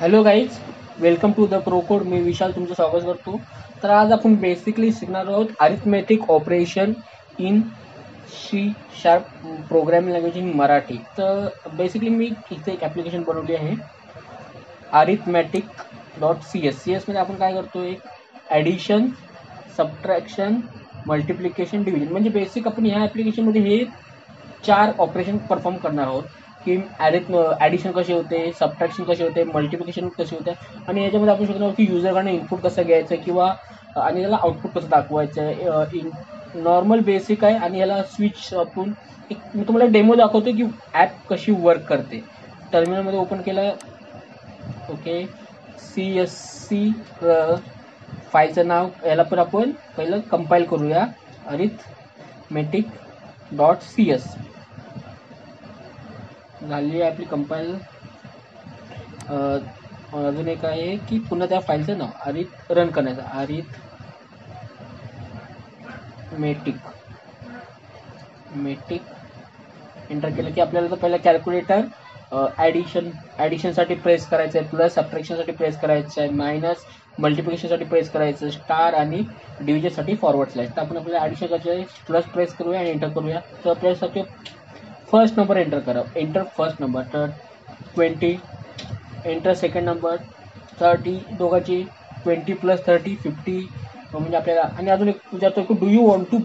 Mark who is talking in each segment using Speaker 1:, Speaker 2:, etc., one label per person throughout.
Speaker 1: Hello guys, welcome to the ProCode. मी विशाल तुमचं स्वागत करतो. तर आज आपण बेसिकली शिकणार आहोत arithmetic operation in C sharp programming language in Marathi. तर बेसिकली मी इथे एक ॲप्लिकेशन बनवली आहे arithmetic.cs. मध्ये आपण काय करतो, एक ॲडिशन, सबट्रॅक्शन, मल्टिप्लिकेशन, डिव्हिजन, म्हणजे बेसिक आपण ह्या ॲप्लिकेशनमध्ये हे 4 ऑपरेशन परफॉर्म करणार आहोत की ॲडिशन कसे होते, सबट्रॅक्शन कसे होते, मल्टिप्लिकेशन कसे होते, आणि याच्यामध्ये आपण शिकणार की युजरकडनं इनपुट कसं घ्यायचं किंवा आणि त्याला आउटपुट कसं दाखवायचं. नॉर्मल बेसिक आहे आणि याला स्विच आपण एक मी तुम्हाला डेमो दाखवतो की ॲप कशी वर्क करते. टर्मिनलमध्ये ओपन केलं. ओके, CSC फाईलचं नाव, याला पण आपण पहिलं कंपाईल करूया, arithmetic.cs. झाली आहे आपली कंपाईल. अजून एक आहे की पुन्हा त्या फाईलचं नाव रन करायचं, arithmetic एंटर केलं की आपल्याला तर पहिलं कॅल्क्युलेटर ॲडिशनसाठी प्रेस करायचं आहे, प्लस सबट्रॅक्शनसाठी प्रेस करायचं आहे, मायनस मल्टिप्लिकेशनसाठी प्रेस करायचं, स्टार आणि डिव्हिजनसाठी फॉरवर्ड स्लॅश. तर आपण आपल्याला ॲडिशन करायचं, प्लस प्रेस करूया आणि एंटर करूया. तर आपल्यासाठी फर्स्ट नंबर एंटर करा, एंटर फर्स्ट नंबर, तर 20, एंटर सेकंड नंबर 30, दोघांची 20 + 30 50, म्हणजे आपल्याला. आणि अजून एक विचारतो की do you want to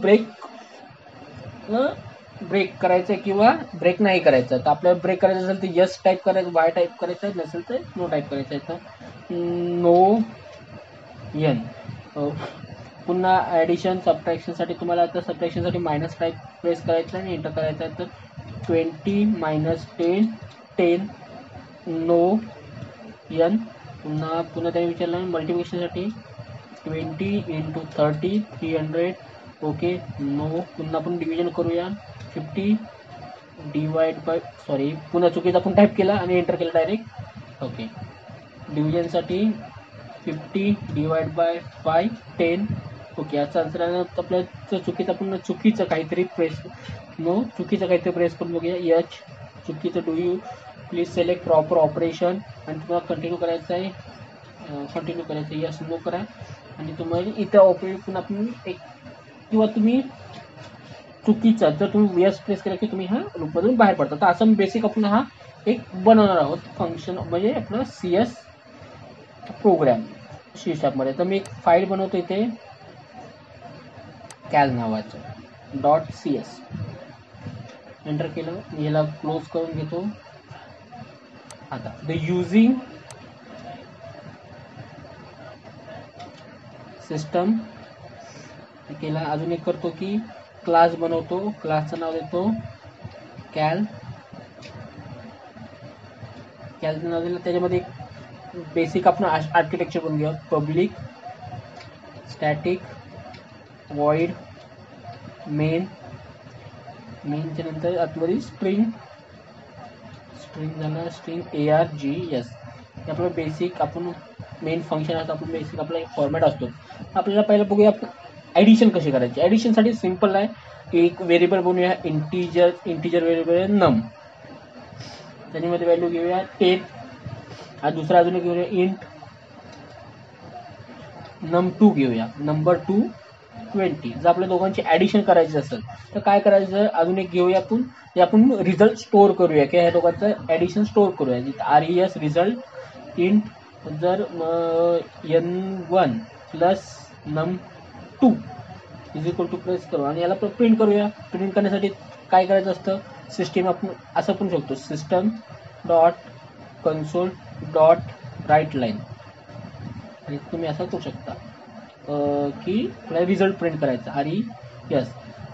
Speaker 1: break करायचं किंवा ब्रेक नाही करायचं. तर आपल्याला ब्रेक करायचं असेल तर यस टाईप करायचं, वाय टाईप करायचं, नसेल तर नो टाईप करायचं आहे. तर नो यन. पुन्हा ॲडिशन सबट्रॅक्शनसाठी तुम्हाला आता सबट्रॅक्शनसाठी मायनस टाईप प्रेस करायचं आणि एंटर करायचं आहे. तर 20 - 10 10 नो यन. पुन्हा त्याने विचारलं मल्टिप्लिकेशनसाठी 20 × 30 300. Okay, no. पुन्हा आपण डिव्हिजन करूया, 50 डिवाइड बाय, सॉरी पुन्हा चुकीचं आपण टाईप केला आणि एंटर केलं डायरेक्ट. ओके, डिव्हिजनसाठी 50 डिवाइड बाय 5 10. ओके, याचा आन्सर आपल्या चुकीचं, पुन्हा चुकीचं काहीतरी प्रेस, चुकीचं काहीतरी प्रेस करून बघूया. एच चुकीचं. Do you please select proper operation आणि तुम्हाला कंटिन्यू करायचं आहे, यस नो करा. आणि तुम्हाला इथं ऑपरेशन आपण एक किंवा तुम्ही चुकीचा, जर तुम्ही यस प्रेस केला की तुम्ही ह्या लूपमधून बाहेर पडता. तर असं बेसिक आपण हा एक बनवणार आहोत फंक्शन, म्हणजे आपलं CS प्रोग्राम सी शार्पमध्ये. तर मी एक फाईल बनवतो इथे कॅल नावाचं .cs. एंटर केलं, मी याला क्लोज करून घेतो. आता द युजिंग सिस्टम केला. अजून एक करतो की क्लास बनवतो, क्लासचं नाव देतो कॅलचं नाव दिलं. त्याच्यामध्ये बेसिक आपण आर्किटेक्चर बनवून घेऊया, पब्लिक स्टॅटिक वॉइड मेनच्या नंतर आतमध्ये स्ट्रिंग झाला, स्ट्रिंग ARGS. हे आपलं बेसिक आपण मेन फंक्शन असतं. आपण बेसिक आपला एक फॉर्मॅट असतो. आपल्याला पहिलं बघूया आपण ॲडिशन कशी करायची. ॲडिशनसाठी सिम्पल आहे, एक व्हेरिएबल बनवूया, इंटिजर व्हेरिएबल नम. त्याच्यामध्ये व्हॅल्यू घेऊया 10. आणि दुसरा अजून एक घेऊया इंट num2 घेऊया, नंबर 2 20. जर आपल्या दोघांची ॲडिशन करायची असेल तर काय करायचं, अजून एक घेऊया आपण, जे आपण रिझल्ट स्टोअर करूया किंवा ह्या दोघांचं ॲडिशन स्टोअर करूया. RES रिझल्ट इंट, जर n1 + num2 = प्रेस करू आणि याला प्रिंट करूया. प्रिंट करण्यासाठी काय करायचं असतं, सिस्टीम आपण असं पण शकतो, system.console.writeLine, आणि तुम्ही असं करू शकता की आपल्याला रिझल्ट प्रिंट करायचा RES.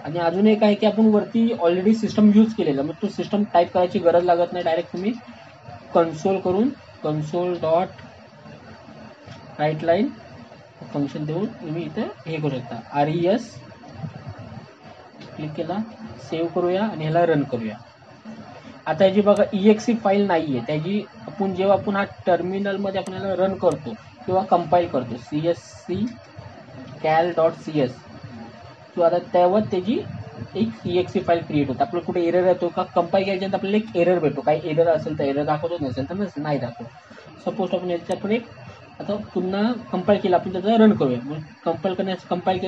Speaker 1: आणि अजून एक आहे की आपण वरती ऑलरेडी सिस्टम यूज केलेला, मग तो सिस्टम टाईप करायची गरज लागत नाही, डायरेक्ट तुम्ही console.writeLine फंक्शन देऊन तुम्ही इथे हे करू शकता. RES क्लिक केला, सेव्ह करूया आणि ह्याला रन करूया. आता याची बघा EXE फाईल नाही आहे, त्याची आपण जेव्हा आपण हा टर्मिनलमध्ये आपण याला रन करतो किंवा कंपाईल करतो CSC cal.cs किंवा आता तेव्हा त्याची एक EXE फाईल क्रिएट होते. आपल्याला कुठे एरर येतो का, कंपाईल केल्यानंतर आपल्याला एक एरर भेटतो, काही एरर असेल तर एरर दाखवतो, नसेल तर नाही दाखवतो. सपोज आपण याच्याकडे आता पुन्हा कंपाईल केलं, आपण त्याचा रन करूया. मग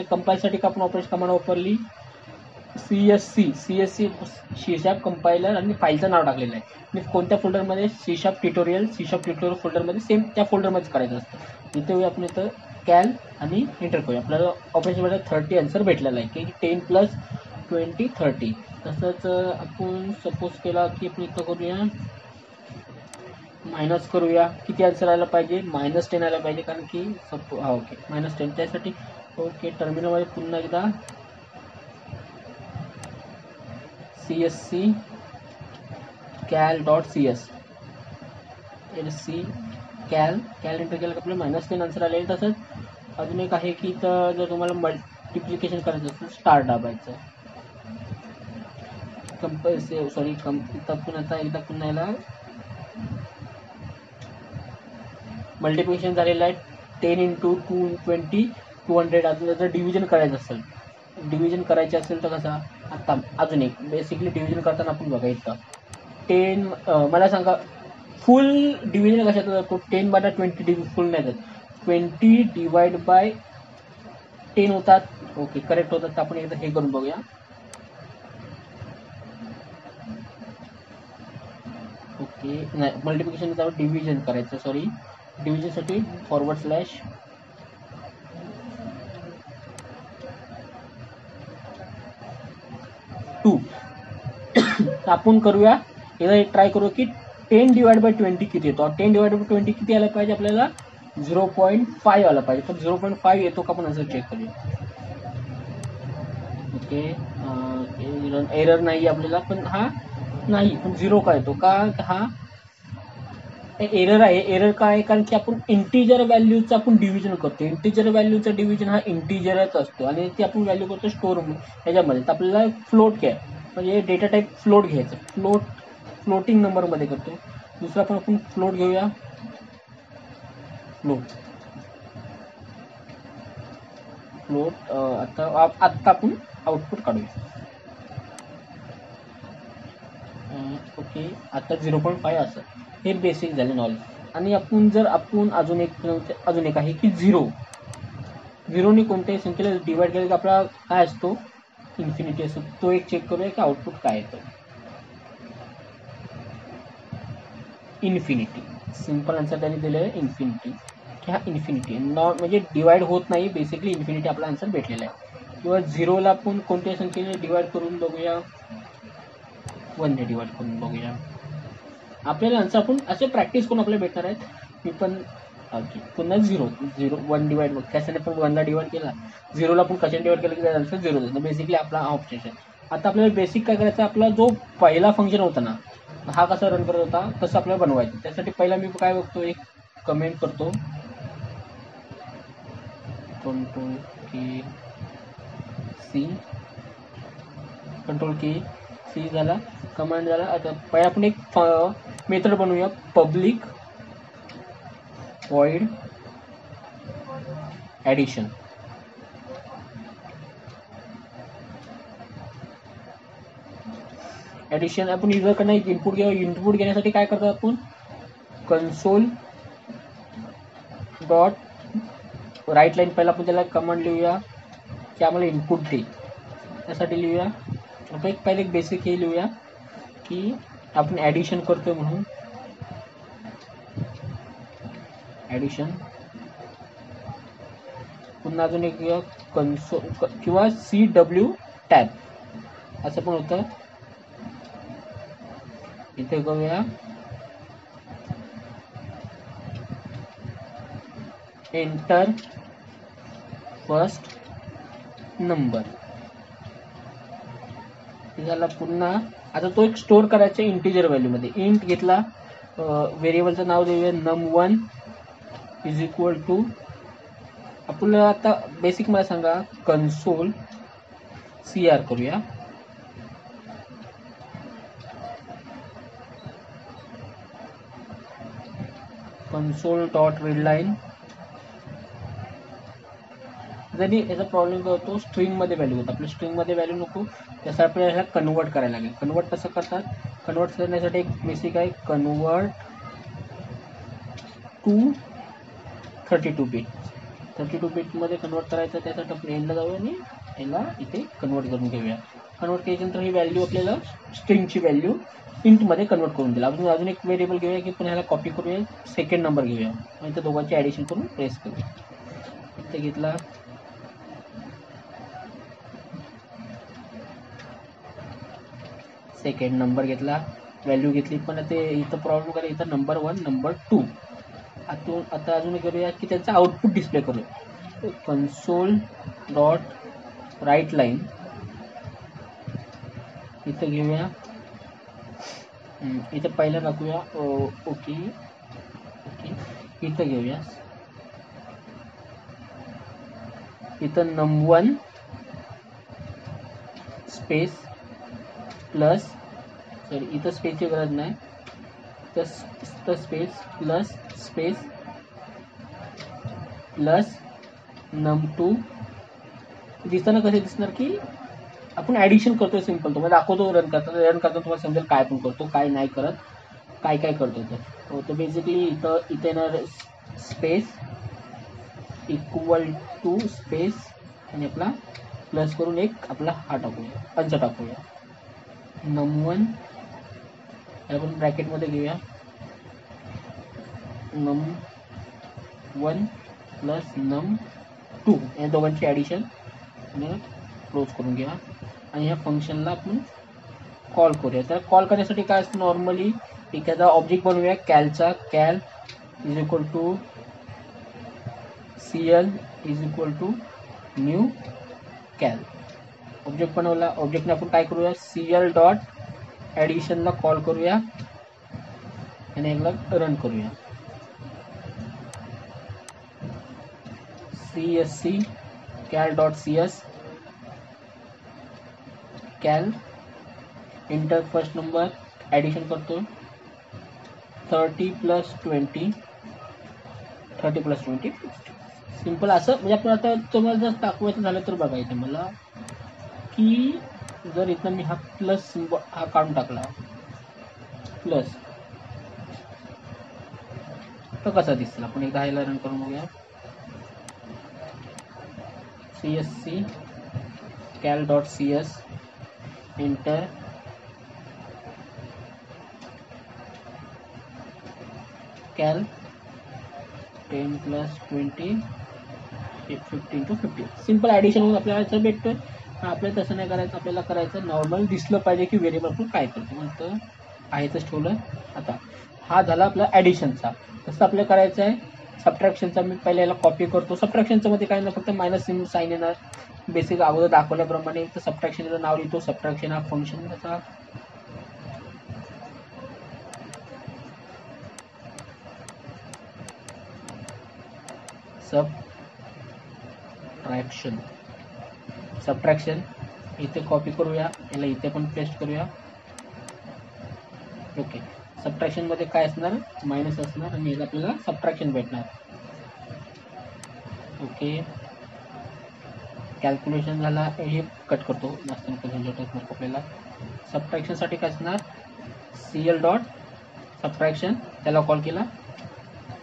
Speaker 1: कंपाईलसाठी आपण ऑपरेशन कमांड वापरली CSC सी शार्प कंपायलर आणि फाईलचं नाव टाकलेलं आहे. आणि कोणत्या फोल्डरमध्ये सी शार्प ट्युटोरियल फोल्डरमध्ये सेम त्या फोल्डरमध्येच करायचं असतं. इथे आपण इथं कॅल आणि एंटर करूया. आपल्याला ऑपरेशनमध्ये 30 आन्सर भेटलेला आहे की 10 + 20 30. तसंच आपण सपोज केला की आपण इथं करूया मायनस करूया. किती आन्सर आला पाहिजे? -10 आला पाहिजे, कारण की ओके -10 त्यासाठी ओके. टर्मिनलमध्ये पुन्हा एकदा CSC cal.cs cal एंटर केलं की आपल्याला -10 आन्सर आले. तसंच अजून एक आहे की तर जर तुम्हाला मल्टिप्लिकेशन करायचं असेल स्टार दाबायचं. आता एकदा पुन्हा याला मल्टिप्लिकेशन झालेलं आहे. 10 × 220 200. अजून जर डिव्हिजन करायचं असेल तर कसा? आता अजून एक बेसिकली डिव्हिजन करताना आपण बघा इथं 10 मला सांगा फुल डिव्हिजन कशात जातो? 10/20 फुल नाही जात, 20/10 होतात. ओके करेक्ट होतात. तर आपण एकदा हे करून बघूया. ओके नाही, मल्टिप्लिकेशन डिव्हिजन करायचं. सॉरी, डिव्हिजनसाठी /2. आपण करूया एकदा ट्राय करू की 10/20 किती येतो. 10/20 किती आला पाहिजे? आपल्याला 0.5 आला पाहिजे. पण 0.5 येतो का? आपण असं चेक करूया. ओके एरर नाही आपल्याला, पण हा नाही, पण 0 का येतो? का हा एरर आहे. एरर काय आहे? कारण की आपण इंटिजर व्हॅल्यूचं आपण डिव्हिजन करतो. इंटिजर व्हॅल्यूचं डिव्हिजन हा इंटिजरच असतो आणि ती आपण व्हॅल्यू करतो स्टोर ह्याच्यामध्ये. तर आपल्याला फ्लोट घ्या, म्हणजे डेटा टाईप फ्लोट घ्यायचं. फ्लोटिंग नंबरमध्ये करतो. दुसरा पण आपण फ्लोट घेऊया. फ्लोट आता आपण आउटपुट काढूया. ओके आता 0.5 असं हे बेसिक झाले नॉलेज. आणि आपण अजून एक आहे की झिरोनी कोणत्याही संख्येला डिवाइड केलं की आपला काय असतो? इन्फिनिटी असतो. तो एक चेक करूया की आउटपुट काय येतं. इन्फिनिटी. सिम्पल आन्सर त्यांनी दिलेलं आहे इन्फिनिटी. की हा इन्फिनिटी म्हणजे डिवाइड होत नाही. बेसिकली इन्फिनिटी आपला आन्सर भेटलेला आहे. किंवा 0ला आपण कोणत्याही संख्येने डिवाइड करून बघूया. 1ने डिवाइड करून बघूया. आपल्याला आन्सर आपण असे प्रॅक्टिस करून आपल्याला भेटणार आहेत. मी पण पुन्हा 0 1 डिवाइड बघ कशाने पण 1ला डिवाइड केला. 0ला आपण कशाने डिवाइड केलं की आन्सर 0 देतो. बेसिकली आपला हा ऑप्शन आहे. आता आपल्याला बेसिक काय करायचं? आपला जो पहिला फंक्शन होता ना, हा कसा रन करत होता तसं आपल्याला बनवायचं. त्यासाठी पहिला मी काय बघतो, एक कमेंट करतो. कंट्रोल की सी झाला, कमांड झाला. आता पहिला आपण एक मेथड बनवूया. Public void addition. आपण युजरकडनं एक इनपुट घेऊ. इनपुट घेण्यासाठी काय करतो आपण? कन्सोल डॉट राईट लाईन पहिला आपण त्याला कमांड लिहूया की आम्हाला इनपुट दे. त्यासाठी लिहूया आपण पहिले एक बेसिक हे लिहूया की आपण ॲडिशन करतोय म्हणून. ॲडिशन पुन्हा अजून एक कन्सोल किंवा CW टॅब असं पण होतं. इथे करूया एंटर फर्स्ट नंबर. झाला. पुन्हा आता तो एक स्टोर करायचा इंटिजर व्हॅल्यूमध्ये. इंट घेतला, व्हेरिएबलचं नाव देऊया num1 = आपल्याला आता बेसिक मला सांगा कन्सोल CR करूया. Console dot readline. जरी याचा प्रॉब्लेम काय होतो, स्ट्रिंगमध्ये व्हॅल्यू होतं. आपल्या स्ट्रिंगमध्ये व्हॅल्यू नको, त्यासाठी आपल्याला ह्याला कन्वर्ट करायला लागेल. कन्वर्ट कसं करतात? कन्वर्ट करण्यासाठी एक बेसिक आहे कन्वर्ट टू 32 बीट. 32 बीटमध्ये कन्वर्ट करायचं, त्यासाठी आपण एनला जाऊया आणि याला इथे कन्वर्ट करून घेऊया. कन्वर्ट केल्यानंतर ही व्हॅल्यू आपल्याला स्ट्रिंगची व्हॅल्यू इंटमध्ये कन्वर्ट करून दिला. अजून एक व्हेरिएबल घेऊया की पण ह्याला कॉपी करूया, सेकंड नंबर घेऊया आणि त्या दोघांची ॲडिशन करून प्रेस करूया. इथे घेतला सेकंड नंबर घेतला, व्हॅल्यू घेतली, पण ते इथं प्रॉब्लेम करा, इथं नंबर 1 नंबर 2. आता अजून करूया की त्याचं आउटपुट डिस्प्ले करूया. कन्सोल डॉट राईट लाईन इथं घेऊया, इथं पहिला टाकूया ओके. इथं घेऊया, इथं num1 स्पेस प्लस, सॉरी इथं स्पेसची गरज नाही, तर space plus space plus num2. दिसताना कसे दिसणार की आपण ॲडिशन करतोय सिम्पल. तुम्हाला दाखवतो रन करतो तुम्हाला समजेल काय पण करतो काय नाही करत, काय करतो. तर बेसिकली इथं येणार स्पेस इक्वल टू स्पेस आणि आपला प्लस करून एक आपला हा टाकूया, अंच टाकूया. num1 आपण ब्रॅकेटमध्ये घेऊया, num1 प्लस num2 या दोघांची ॲडिशन क्लोज करून घ्या आणि ह्या फंक्शनला आपण कॉल करूया. तर कॉल करण्यासाठी काय असतं, नॉर्मली एखादा ऑब्जेक्ट बनवूया कॅलचा. Cal is equal to CL is equal to new cal. Object बनवला, ऑब्जेक्टने आपण काय करूया, CL डॉट ॲडिशनला कॉल करूया आणि एकदा रन करूया. CSC cal dot CS cal enter first number addition करतो 30 + 20 30 + 20 सिम्पल. असं म्हणजे आपण आता तुम्हाला जर दाखवायचं झालं तर बघा इथे मला की जर इथं मी हा प्लस सिम्बॉल हा काढून टाकला प्लस, तर कसा दिसला आपण एकदा ह्याला रन करून बघूया. CSC cal dot CS enter cal 10 + 20 15 to 50 simple addition होऊन आपल्याला याचं भेटतोय. आपल्याला तसं नाही करायचं, आपल्याला करायचं नॉर्मल दिसलं पाहिजे की व्हेरिएबल आपण काय करतो. म्हणतं आहेतच ठेवलं. आता हा झाला आपला ॲडिशनचा. तसं आपल्याला करायचं आहे सबट्रॅक्शनचा. मी पहिल्या याला कॉपी करतो. सबट्रॅक्शनचं मध्ये काय नाही, फक्त मायनस साईन येणार बेसिक अगोदर दाखवल्याप्रमाणे. तर सबट्रॅक्शनचं नाव लिहितो, सबट्रॅक्शन हा फंक्शन त्याचा सबट्रॅक्शन इथे कॉपी करूया, याला इथे पण पेस्ट करूया. ओके, सबट्रॅक्शनमध्ये काय असणार, मायनस असणार आणि याला आपल्याला सबट्रॅक्शन भेटणार. ओके, कॅल्क्युलेशन झाला, हे कट करतो जास्त नको आपल्याला. सबट्रॅक्शनसाठी काय असणार, CL डॉट सबट्रॅक्शन, त्याला कॉल केला.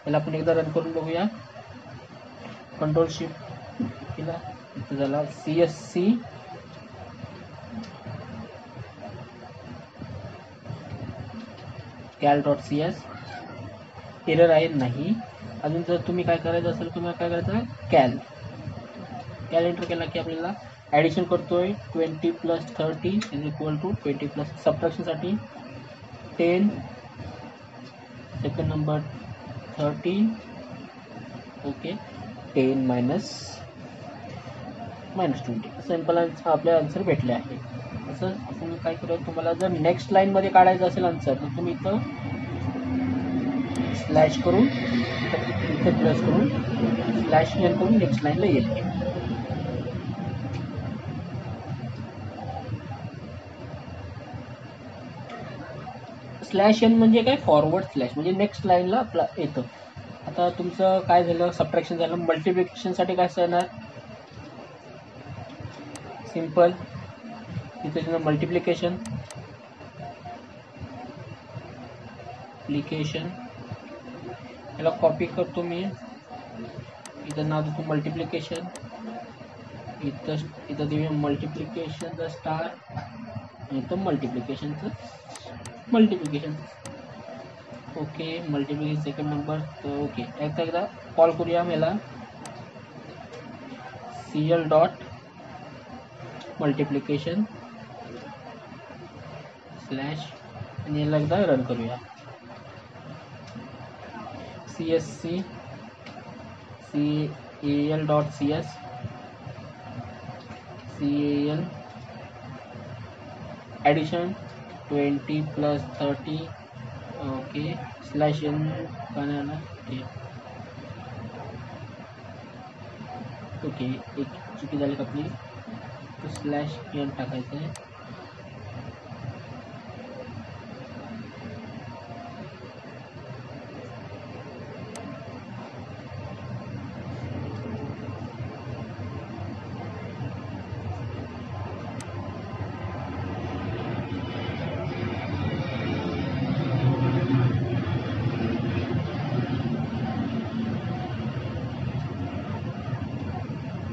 Speaker 1: त्याला आपण एकदा रन करून बघूया. कंट्रोल शिफ्ट केला, इथे झाला CSC cal dot CS. Error आहे नाही. अजून जर तुम्ही काय करायचं असेल, तुम्हाला काय करायचं, कॅल एंटर केला की आपल्याला ॲडिशन करतोय 20 + 30 इज इक्वल टू 20 प्लस. सबट्रॅक्शनसाठी 10 सेकंड नंबर 30 ओके 10 - 20. सिम्पल आपले आन्सर भेटले आहे. असं आपण काय करूया, तुम्हाला जर नेक्स्ट लाईनमध्ये काढायचं असेल आन्सर, तर तुम्ही इथं स्लॅश करून इथं प्लस करून स्लॅश एन करून नेक्स्ट लाईनला येईल. स्लॅश एन म्हणजे काय, फॉरवर्ड स्लॅश म्हणजे नेक्स्ट लाईनला आपला येतं. आता तुमचं काय झालं, सबट्रॅक्शन झालं. मल्टिप्लिकेशनसाठी काय येणार, सिम्पल इथे मल्टिप्लिकेशन याला कॉपी करतो मी, इथं नाव देतो मल्टिप्लिकेशन, इथं देऊया मल्टिप्लिकेशनचा स्टार, इथं multiplication. Okay, multiplication second number. तर ओके, एकदा कॉल करूया याला CL डॉट मल्टिप्लिकेशन स्लॅश, आणि याला एकदा रन करूया. CSC CAL dot CS CAL addition 20 + 30. Okay, slash n पाण्याला. ओके, एक चुकी झाली आपली, तो स्लॅश n टाकायचं आहे.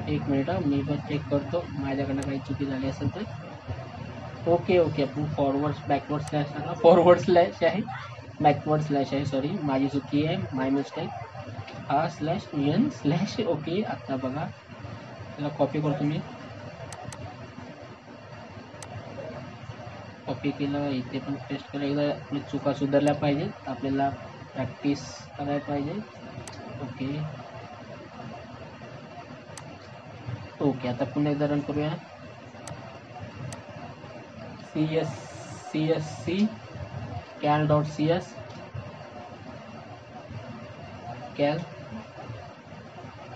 Speaker 1: एक मिनिट, मी पण चेक करतो माझ्याकडनं काही चुकी झाली असेल तर. ओके, आपण बॅकवर्ड स्लॅश टाका, फॉरवर्ड स्लॅश आहे, बॅकवर्ड स्लॅश आहे, सॉरी माझी चुकी आहे, माय मिस्टेक. हा स्लॅश n स्लॅश. ओके, आता बघा, त्याला कॉपी करतो मी, कॉपी केलं, इथे पण पेस्ट केलं. एकदा आपली चुका सुधारल्या पाहिजेत, आपल्याला प्रॅक्टिस करायला पाहिजे. ओके, आता पुन्हा एकदा रन करूया. CSC CAL dot CS CAL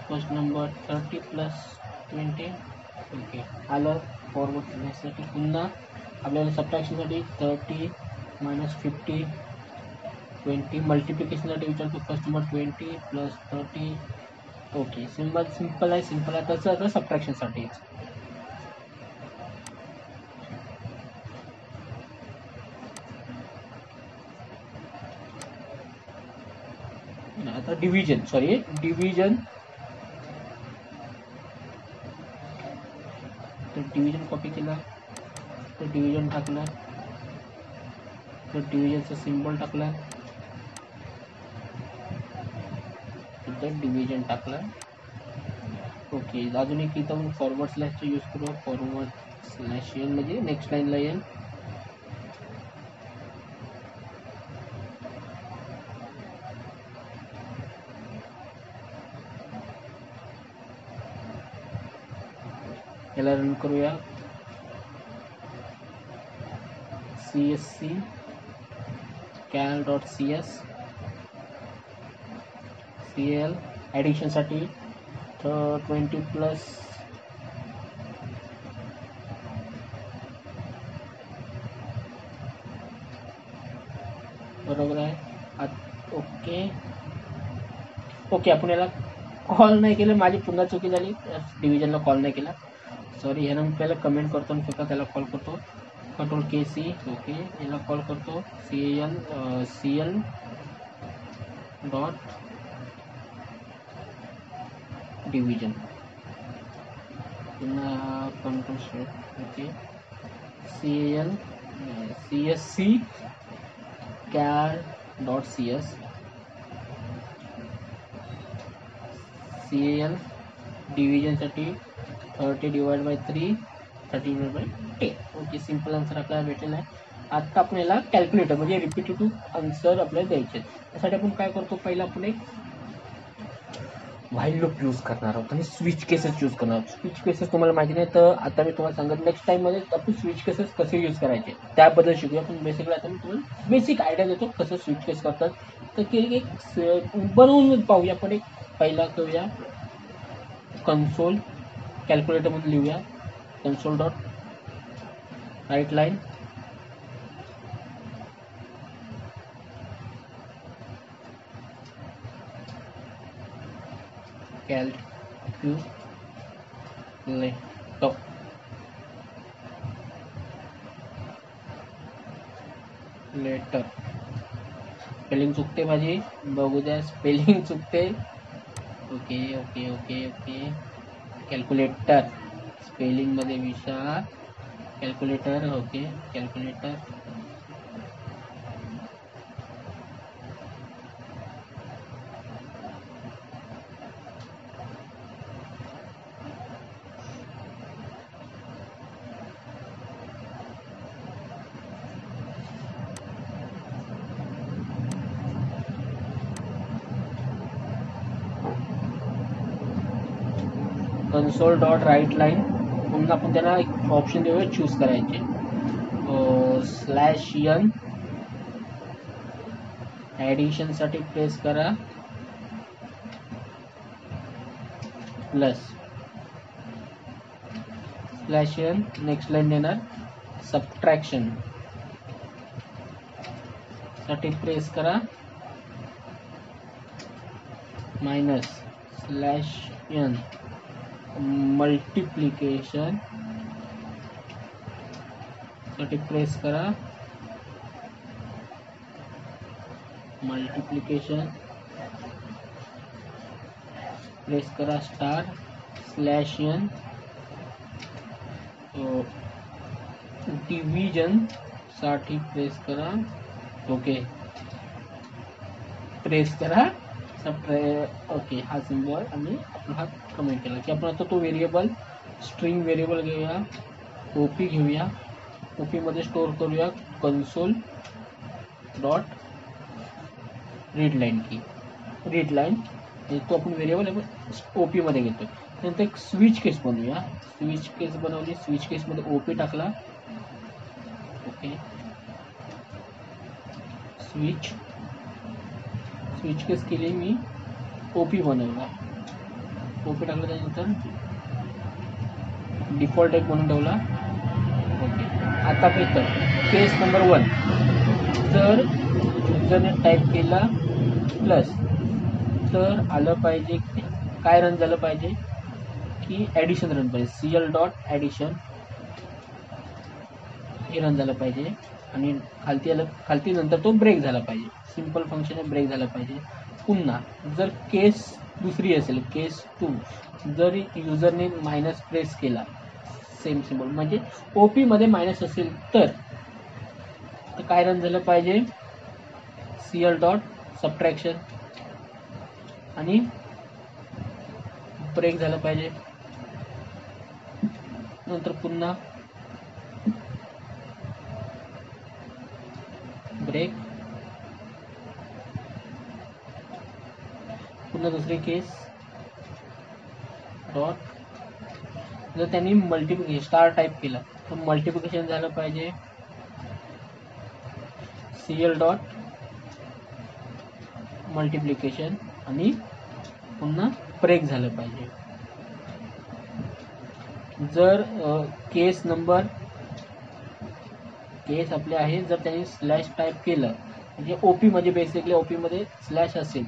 Speaker 1: first number 30 + 20. Okay, आलं. फॉरवर्ड स्लॅशसाठी पुन्हा आपल्याला सबट्रॅक्शनसाठी 30 - 50 20, मल्टिप्लिकेशनसाठी विचारतो फर्स्ट नंबर 20 + 30. ओके, सिंपल आहे. तसं आता सबट्रॅक्शनसाठी आता डिव्हिजन कॉपी केला, तर डिव्हिजन टाकला, तर डिव्हिजनचा सिम्बॉल टाकला, इथं डिव्हिजन टाकला. ओके, अजून एक इथं फॉरवर्ड स्लॅशचा यूज करू, फॉरवर्ड स्लॅश n म्हणजे नेक्स्ट लाईनला येईल. याला रन करूया. CSC CAL dot CS CAL ॲडिशनसाठी 20 + बरोबर आहे. ओके, आपण याला कॉल नाही केलं, माझी पुन्हा चुकी झाली, डिव्हिजनला कॉल नाही केला, सॉरी. ह्याला मी पहिला कमेंट करतो आणि फक्त त्याला कॉल करतो, Ctrl+KC. ओके, याला कॉल करतो CL डॉट डिव्हिजन, पुन्हा Ctrl+. Okay, CSC CAL dot CS CAL डिव्हिजनसाठी 30/3 30/10. Okay, simple answer आपल्याला भेटलेला आहे. आता आपण याला कॅल्क्युलेटर म्हणजे रिपीटेटिव्ह आन्सर आपल्याला द्यायचे. त्यासाठी आपण काय करतो, पहिला आपण एक व्हाईल लूप यूज करणार आहोत आणि स्विच केसेस यूज करणार आहोत. स्विच केसेस तुम्हाला माहिती नाही, तर आता मी तुम्हाला सांगत नेक्स्ट टाईममध्ये आपण स्विच केसेस कसे यूज करायचे त्याबद्दल शिकूया. पण बेसिकली आता मी तुम्हाला बेसिक आयडिया देतो कसं स्विच केस करतात. तर एक बनवून पाहूया आपण. एक पहिला करूया कन्सोल, कॅल्क्युलेटरमध्ये लिहूया console dot write line calculator spelling चुकते माझी, बघू द्या स्पेलिंग चुकते. Okay okay okay okay. Calculator स्पेलिंगमध्ये विचार. Calculator okay calculator. Console dot write line. पुन्हा आपण त्यांना एक ऑप्शन देऊया चूज करायचे. /n ॲडिशनसाठी प्रेस करा प्लस /n. नेक्स्ट लाईन देणार सबट्रॅक्शन साठी प्रेस करा -/n. मल्टिप्लिकेशन साठी प्रेस करा मल्टिप्लिकेशन प्रेस करा /n. डिव्हिजन साठी प्रेस करा ओके प्रेस करा ओके हा सिम्बॉल आणि आपण हा कमेंट केला की आपण आता तो व्हेरिएबल स्ट्रिंग व्हेरिएबल घेऊया. ओपी घेऊया. ओपी मध्ये स्टोअर करूया कन्सोल डॉट रीड लाईन की रीड लाईन. तो आपण व्हेरिएबल ओपी मध्ये घेतो. नंतर एक स्विच केस बनवूया. स्विच केस बनवली. स्विच केसमध्ये ओपी टाकला ओके स्विच केस केली मी. ओपी बनवला. ओपी टाकला त्यानंतर डिफॉल्ट एक म्हणून ठेवला ओके. आता काय तर केस नंबर 1 जर युजरने टाईप केला प्लस तर आलं पाहिजे काय रन झालं पाहिजे की ॲडिशन रन पाहिजे. CL डॉट ॲडिशन हे रन झालं पाहिजे आणि खालती नंतर तो ब्रेक झाला पाहिजे. सिंपल फंक्शन ब्रेक झाला पाहिजे. पुन्हा जर केस दुसरी असेल केस 2 जर युजरने मायनस प्रेस केला सेम सिम्बॉल म्हणजे ओपी मध्ये मायनस असेल तर काय रन झालं पाहिजे CL डॉट सबट्रॅक्शन आणि ब्रेक झालं पाहिजे. नंतर पुन्हा ब्रेक. पुन्हा दुसरी केस डॉट जर त्यांनी मल्टिप्लिकेशन स्टार टाईप केला तर मल्टिप्लिकेशन झालं पाहिजे CL डॉट मल्टिप्लिकेशन आणि पुन्हा ब्रेक झालं पाहिजे. जर केस आपले आहे जर त्यांनी स्लॅश टाईप केलं म्हणजे ओपी मध्ये बेसिकली ओपी मध्ये स्लॅश असेल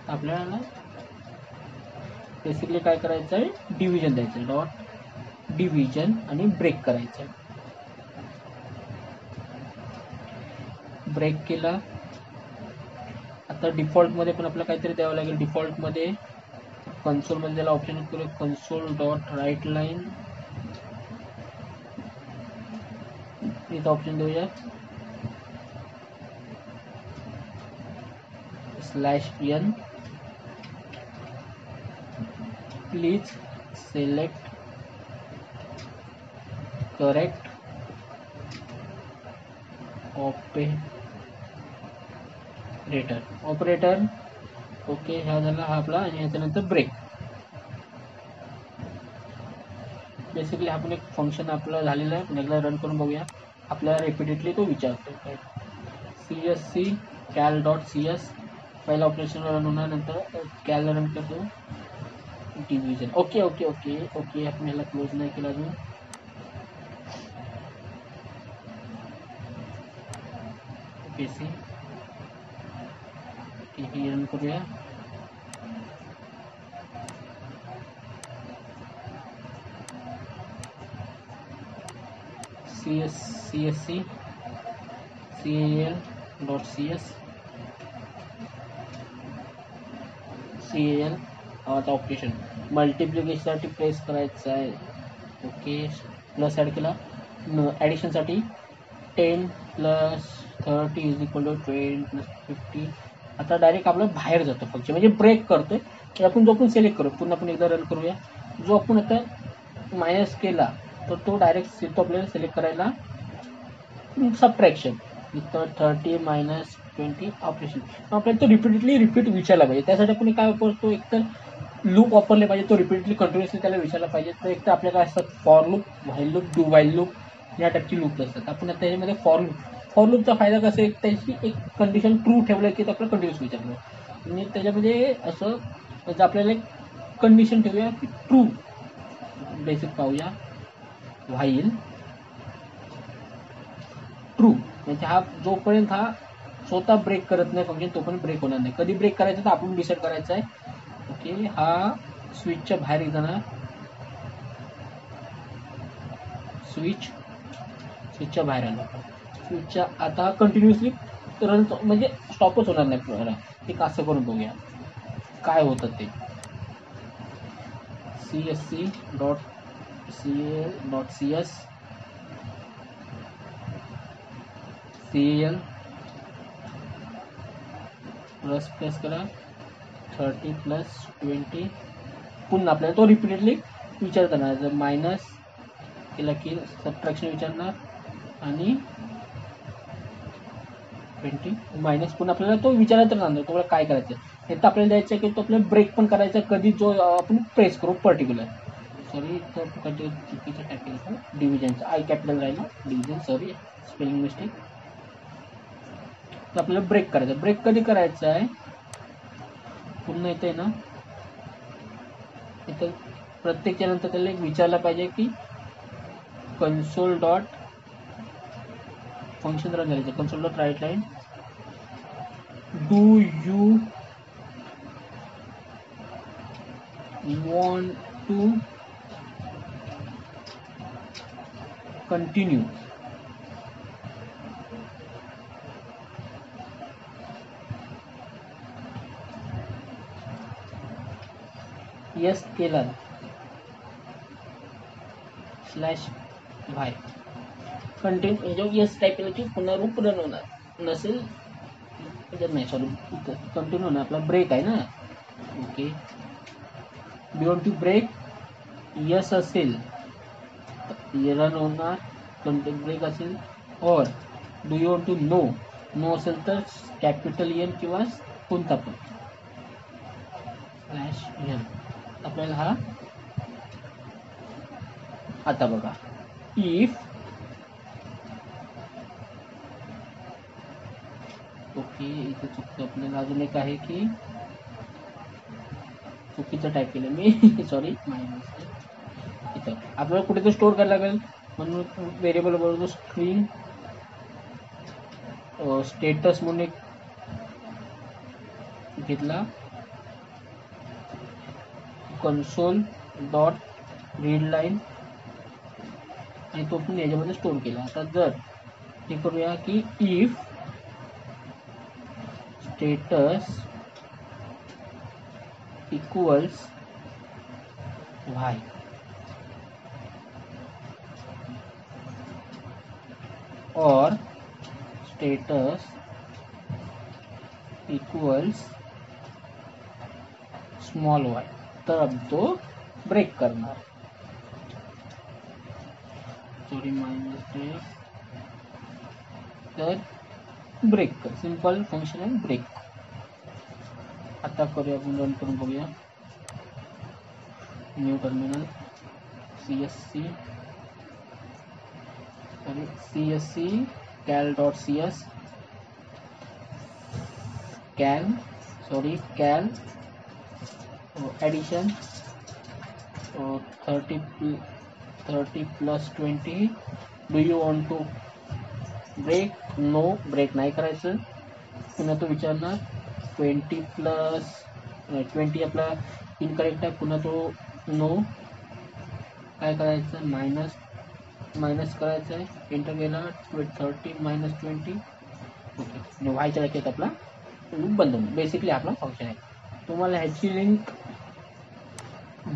Speaker 1: आपल्याला बेसिकली काय करायचं आहे डिव्हिजन द्यायचं डॉट डिव्हिजन आणि ब्रेक करायचं आहे. ब्रेक केला. आता डिफॉल्टमध्ये पण आपल्याला काहीतरी द्यावं लागेल. डिफॉल्टमध्ये कन्सोलमध्ये त्याला ऑप्शन करू कन्सोल डॉट राईट लाईन. इथं ऑप्शन देऊया /n. Please select correct operator okay. हा झाला हा आपला आणि ह्याच्यानंतर ब्रेक. बेसिकली आपण एक फंक्शन आपलं झालेलं आहे. एकदा रन करून बघूया. आपल्याला रिपीटेडली तो विचारतो काय CSC कॅल डॉट CS पहिला ऑपरेशन रन होणार. नंतर कॅल रन करतो division okay okay okay okay. आपण ह्याला क्लोज नाही केला अजून. ओके सी हे रन करूया. CSC CAL dot CS CAL आता ऑपरेशन मल्टिप्लिकेशनसाठी प्रेस करायचं आहे. ओके प्लस ॲड केला. ॲडिशनसाठी 10 plus 30 is equal to 20 plus 50. आता डायरेक्ट आपलं बाहेर जातं फंक्शन म्हणजे ब्रेक करतोय. तर आपण जो आपण सिलेक्ट करू पुन्हा आपण एकदा रन करूया. जो आपण आता मायनस केला तर तो डायरेक्ट येतो आपल्याला सिलेक्ट करायला सबट्रॅक्शन इथं 30 मायनस 20 ऑपरेशन. आपल्याला तो रिपीट विचारला पाहिजे. त्यासाठी आपण काय वापरतो एक तर लूप वापरले पाहिजे. तो रिपीटली कंटिन्युअसली त्याला विचारला पाहिजे. तर एक तर आपल्याला असतात for loop, while loop, do while loop या टाईपची लूप असतात. आपण त्याच्यामध्ये फॉर लूपचा फायदा कसा आहे त्याची एक कंडिशन ट्रू ठेवलं की आपल्याला कंटिन्युअस विचारलं. आणि त्याच्यामध्ये असं म्हणजे आपल्याला एक कंडिशन ठेवूया की ट्रू बेसिक पाहूया. व्हाईल ट्रू म्हणजे हा जोपर्यंत हा स्वतः ब्रेक करत नाही फंक्शन तोपर्यंत ब्रेक होणार नाही. कधी ब्रेक करायचं तर आपण डिसाईड करायचं आहे. ओके हा स्विचच्या बाहेर जाणार. स्विचच्या बाहेर आला. स्विचच्या आता कंटिन्युअसली रन म्हणजे स्टॉपच होणार नाही आपल्याला. एक असं करून बघूया काय होतं ते. CSC dot CL dot CS CAL plus करा 30 प्लस 20. पुन्हा आपल्याला तो रिपीटेडली विचार करणार. जर मायनस केला की सबट्रॅक्शन विचारणार आणि 20 मायनस पुन्हा आपल्याला तो विचारायचं राहणार तुम्हाला काय करायचं. हे तर आपल्याला द्यायचं आहे की तो आपल्याला ब्रेक पण करायचा कधी जो आपण प्रेस करू पर्टिक्युलर. सॉरी तर कधी चुकीचं टाईप केलं डिव्हिजनचं आय कॅपिटल राहिलं डिव्हिजन सॉरी स्पेलिंग मिस्टेक. तर आपल्याला ब्रेक करायचं. ब्रेक कधी करायचं आहे पुन्हा इथे ना इथं प्रत्येकच्या नंतर त्याला एक विचारलं पाहिजे की कन्सोल डॉट फंक्शन रन करायचं. Console dot write line do you want to continue. yes केला स्लॅश वाय कंटिन्यू जो येस टाईप केलं की पुन्हा रूप रन होणार नसेल त्याच्यात नाही. सॉरी कंटिन्यू होणार. आपला ब्रेक आहे ना. Okay do want to break yes असेल रन होणार. कंटिन्यू ब्रेक असेल or do you want to no असेल तर कॅपिटल एन किंवा कोणता पण स्लॅश एन आपल्याला हा. आता बघा इफ ओके इथे चुकतं आपल्याला अजून एक आहे की चुकीचं टाईप केलं मी सॉरी मायनस. इथं आपल्याला कुठेतरी स्टोअर करायला लागेल म्हणून व्हेरिएबल बरोबर स्क्रीन स्टेटस म्हणून एक घेतला. कन्सोल डॉट रीड लाईन आणि तो पण याच्यामध्ये स्टोअर केला. आता जर हे करूया की if status equals Y or status equals small Y तर अब तो ब्रेक करणार. Sorry my mistake. तर ब्रेक कर सिंपल फंक्शन आहे ब्रेक. आता करूया आपण रन करून बघूया. New terminal CSC cal dot CS cal addition 30 plus 20 do you want to break no break नाही करायचं. पुन्हा तो विचारणार 20 प्लस 20 आपला इनकरेक्ट आहे. पुन्हा तो नो काय करायचं मायनस करायचं आहे. एंटर केला 30 मायनस 20 ओके व्हायच्या लक्षात आपला लूप बंद होईल. बेसिकली आपला फंक्शन आहे. तुम्हाला ह्याची लिंक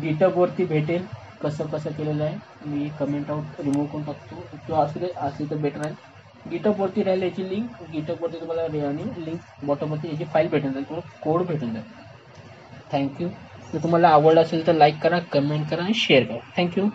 Speaker 1: गिटहबवरती भेटेल. कसं कसं केलेलं आहे मी कमेंट आउट रिमूव्ह करून टाकतो किंवा असले तर बेटर आहे. गिटहबवरती राहील याची लिंक. गिटहबवरती तुम्हाला आणि लिंक बॉटमवरती याची फाईल भेटून जाईल, तुम्हाला कोड भेटून जाईल. थँक्यू. जर तुम्हाला आवडलं असेल तर लाईक करा, कमेंट करा आणि शेअर करा. थँक्यू.